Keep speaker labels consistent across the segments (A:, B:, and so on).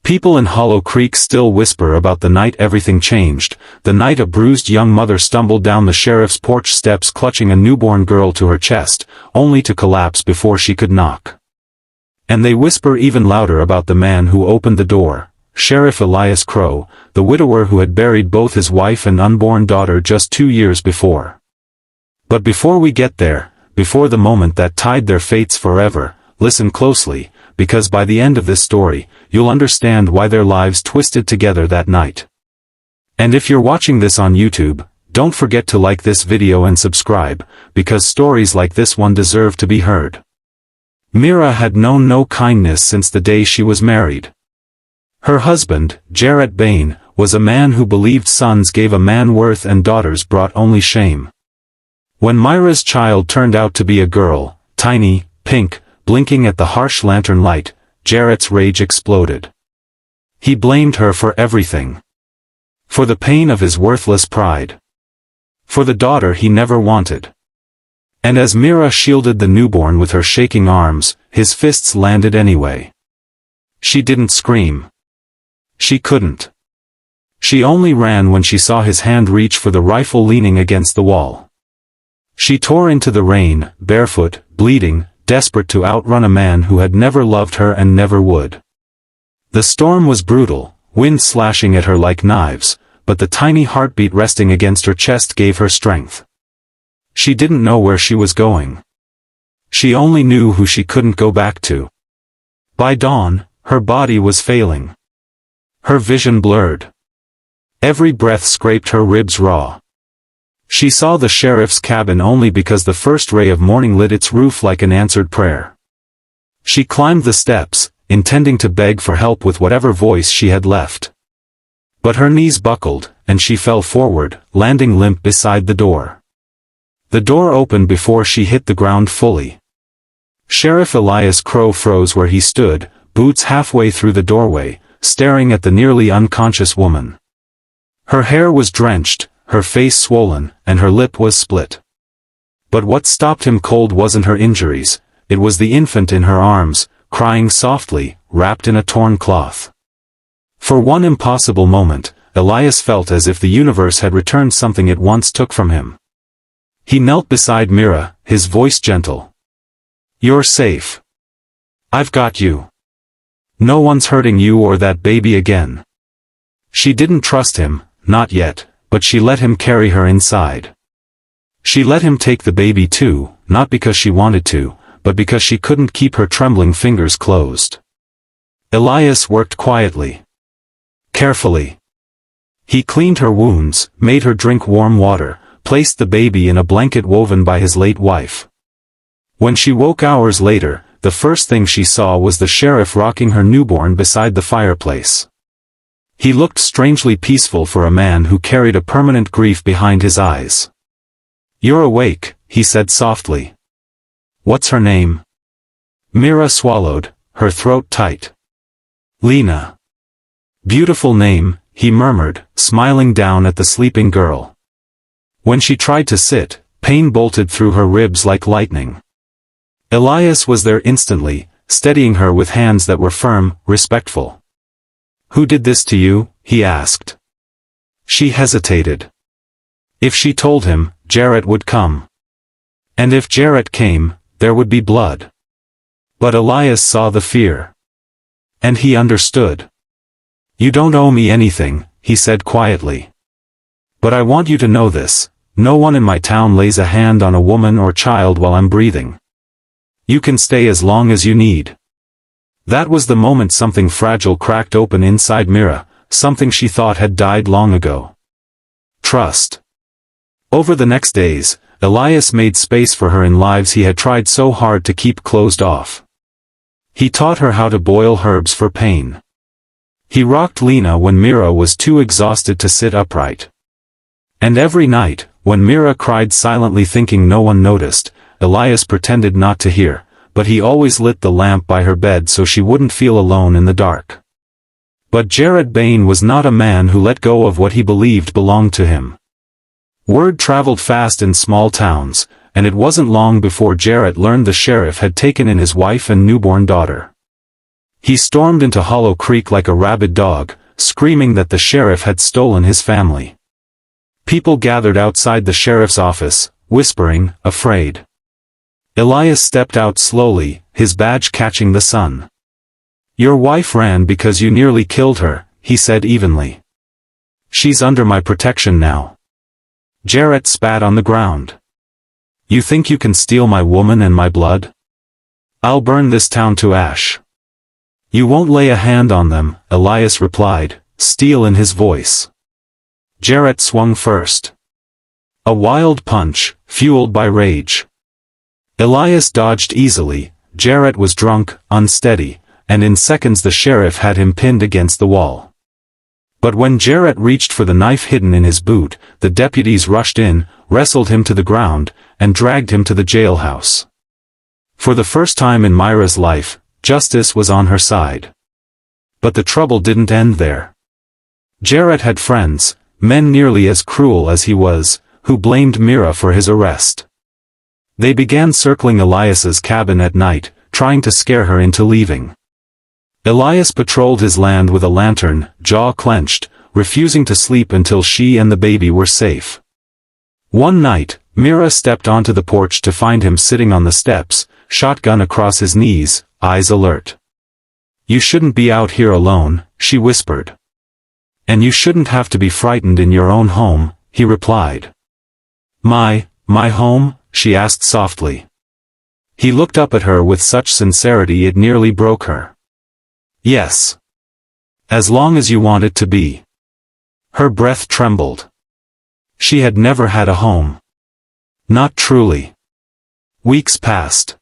A: People in Hollow Creek still whisper about the night everything changed, the night a bruised young mother stumbled down the sheriff's porch steps clutching a newborn girl to her chest, only to collapse before she could knock. And they whisper even louder about the man who opened the door, Sheriff Elias Crowe, the widower who had buried both his wife and unborn daughter just 2 years before. But before we get there, before the moment that tied their fates forever, listen closely, because by the end of this story, you'll understand why their lives twisted together that night. And if you're watching this on YouTube, don't forget to like this video and subscribe, because stories like this one deserve to be heard. Mira had known no kindness since the day she was married. Her husband, Jarrett Bain, was a man who believed sons gave a man worth and daughters brought only shame. When Myra's child turned out to be a girl, tiny, pink, blinking at the harsh lantern light, Jarrett's rage exploded. He blamed her for everything. For the pain of his worthless pride. For the daughter he never wanted. And as Mira shielded the newborn with her shaking arms, his fists landed anyway. She didn't scream. She couldn't. She only ran when she saw his hand reach for the rifle leaning against the wall. She tore into the rain, barefoot, bleeding, desperate to outrun a man who had never loved her and never would. The storm was brutal, wind slashing at her like knives, but the tiny heartbeat resting against her chest gave her strength. She didn't know where she was going. She only knew who she couldn't go back to. By dawn, her body was failing. Her vision blurred. Every breath scraped her ribs raw. She saw the sheriff's cabin only because the first ray of morning lit its roof like an answered prayer. She climbed the steps, intending to beg for help with whatever voice she had left. But her knees buckled, and she fell forward, landing limp beside the door. The door opened before she hit the ground fully. Sheriff Elias Crowe froze where he stood, boots halfway through the doorway, staring at the nearly unconscious woman. Her hair was drenched, her face swollen, and her lip was split. But what stopped him cold wasn't her injuries, it was the infant in her arms, crying softly, wrapped in a torn cloth. For one impossible moment, Elias felt as if the universe had returned something it once took from him. He knelt beside Mira, his voice gentle. "You're safe. I've got you. No one's hurting you or that baby again." She didn't trust him, not yet, but she let him carry her inside. She let him take the baby too, not because she wanted to, but because she couldn't keep her trembling fingers closed. Elias worked quietly. Carefully. He cleaned her wounds, made her drink warm water, placed the baby in a blanket woven by his late wife. When she woke hours later, the first thing she saw was the sheriff rocking her newborn beside the fireplace. He looked strangely peaceful for a man who carried a permanent grief behind his eyes. "You're awake," he said softly. "What's her name?" Mira swallowed, her throat tight. "Lena." "Beautiful name," he murmured, smiling down at the sleeping girl. When she tried to sit, pain bolted through her ribs like lightning. Elias was there instantly, steadying her with hands that were firm, respectful. "Who did this to you?" he asked. She hesitated. If she told him, Jarrett would come. And if Jarrett came, there would be blood. But Elias saw the fear. And he understood. "You don't owe me anything," he said quietly. "But I want you to know this, no one in my town lays a hand on a woman or child while I'm breathing. You can stay as long as you need." That was the moment something fragile cracked open inside Mira, something she thought had died long ago. Trust. Over the next days, Elias made space for her in lives he had tried so hard to keep closed off. He taught her how to boil herbs for pain. He rocked Lena when Mira was too exhausted to sit upright. And every night, when Mira cried silently thinking no one noticed, Elias pretended not to hear, but he always lit the lamp by her bed so she wouldn't feel alone in the dark. But Jarrett Bain was not a man who let go of what he believed belonged to him. Word traveled fast in small towns, and it wasn't long before Jarrett learned the sheriff had taken in his wife and newborn daughter. He stormed into Hollow Creek like a rabid dog, screaming that the sheriff had stolen his family. People gathered outside the sheriff's office, whispering, afraid. Elias stepped out slowly, his badge catching the sun. "Your wife ran because you nearly killed her," he said evenly. "She's under my protection now." Jarrett spat on the ground. "You think you can steal my woman and my blood? I'll burn this town to ash." "You won't lay a hand on them," Elias replied, steel in his voice. Jarrett swung first. A wild punch, fueled by rage. Elias dodged easily. Jarrett was drunk, unsteady, and in seconds the sheriff had him pinned against the wall. But when Jarrett reached for the knife hidden in his boot, the deputies rushed in, wrestled him to the ground, and dragged him to the jailhouse. For the first time in Myra's life, justice was on her side. But the trouble didn't end there. Jarrett had friends, men nearly as cruel as he was, who blamed Myra for his arrest. They began circling Elias's cabin at night, trying to scare her into leaving. Elias patrolled his land with a lantern, jaw clenched, refusing to sleep until she and the baby were safe. One night, Myra stepped onto the porch to find him sitting on the steps, shotgun across his knees, eyes alert. "You shouldn't be out here alone," she whispered. "And you shouldn't have to be frightened in your own home," he replied. My home?" she asked softly. He looked up at her with such sincerity it nearly broke her. "Yes. As long as you want it to be." Her breath trembled. She had never had a home. Not truly. Weeks passed.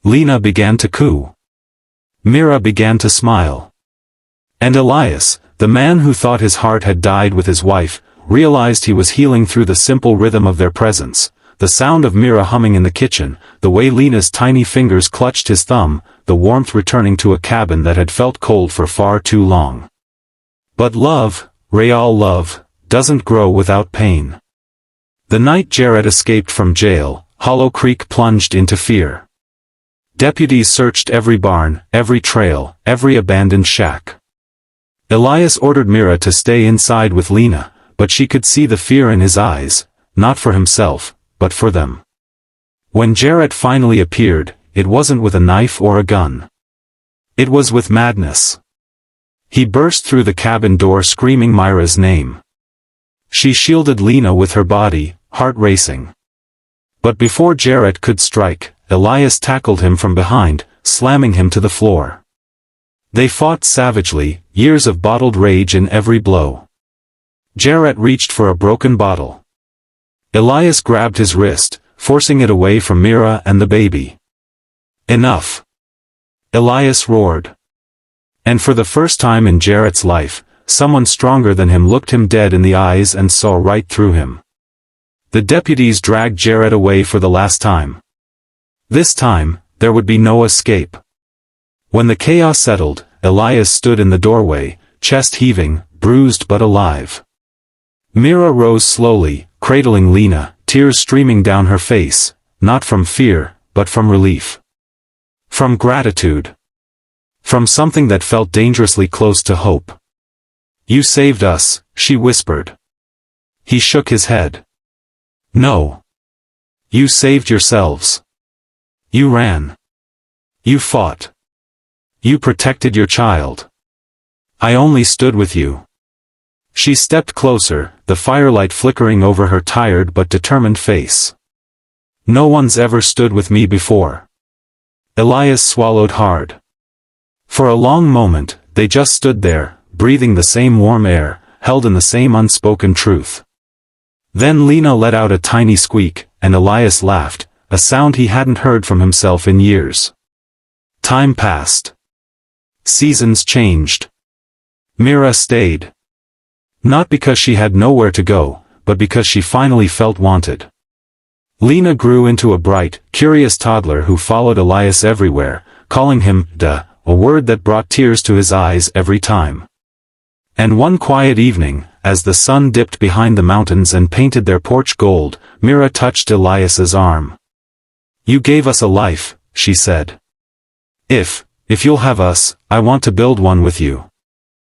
A: Lena began to coo. Myra began to smile. And Elias, the man who thought his heart had died with his wife, realized he was healing through the simple rhythm of their presence, the sound of Myra humming in the kitchen, the way Lena's tiny fingers clutched his thumb, the warmth returning to a cabin that had felt cold for far too long. But love, real love, doesn't grow without pain. The night Jarrett escaped from jail, Hollow Creek plunged into fear. Deputies searched every barn, every trail, every abandoned shack. Elias ordered Myra to stay inside with Lena, but she could see the fear in his eyes, not for himself, but for them. When Jarrett finally appeared, it wasn't with a knife or a gun. It was with madness. He burst through the cabin door screaming Myra's name. She shielded Lena with her body, heart racing. But before Jarrett could strike, Elias tackled him from behind, slamming him to the floor. They fought savagely, years of bottled rage in every blow. Jarrett reached for a broken bottle. Elias grabbed his wrist, forcing it away from Myra and the baby. "Enough!" Elias roared. And for the first time in Jarrett's life, someone stronger than him looked him dead in the eyes and saw right through him. The deputies dragged Jarrett away for the last time. This time, there would be no escape. When the chaos settled, Elias stood in the doorway, chest heaving, bruised but alive. Myra rose slowly, cradling Lena, tears streaming down her face, not from fear, but from relief. From gratitude. From something that felt dangerously close to hope. "You saved us," she whispered. He shook his head. "No. You saved yourselves. You ran. You fought. You protected your child. I only stood with you." She stepped closer, the firelight flickering over her tired but determined face. "No one's ever stood with me before." Elias swallowed hard. For a long moment, they just stood there, breathing the same warm air, held in the same unspoken truth. Then Lena let out a tiny squeak, and Elias laughed, a sound he hadn't heard from himself in years. Time passed. Seasons changed. Myra stayed. Not because she had nowhere to go, but because she finally felt wanted. Lena grew into a bright, curious toddler who followed Elias everywhere, calling him "da," a word that brought tears to his eyes every time. And one quiet evening, as the sun dipped behind the mountains and painted their porch gold, Myra touched Elias's arm. "You gave us a life," she said. If you'll have us, I want to build one with you.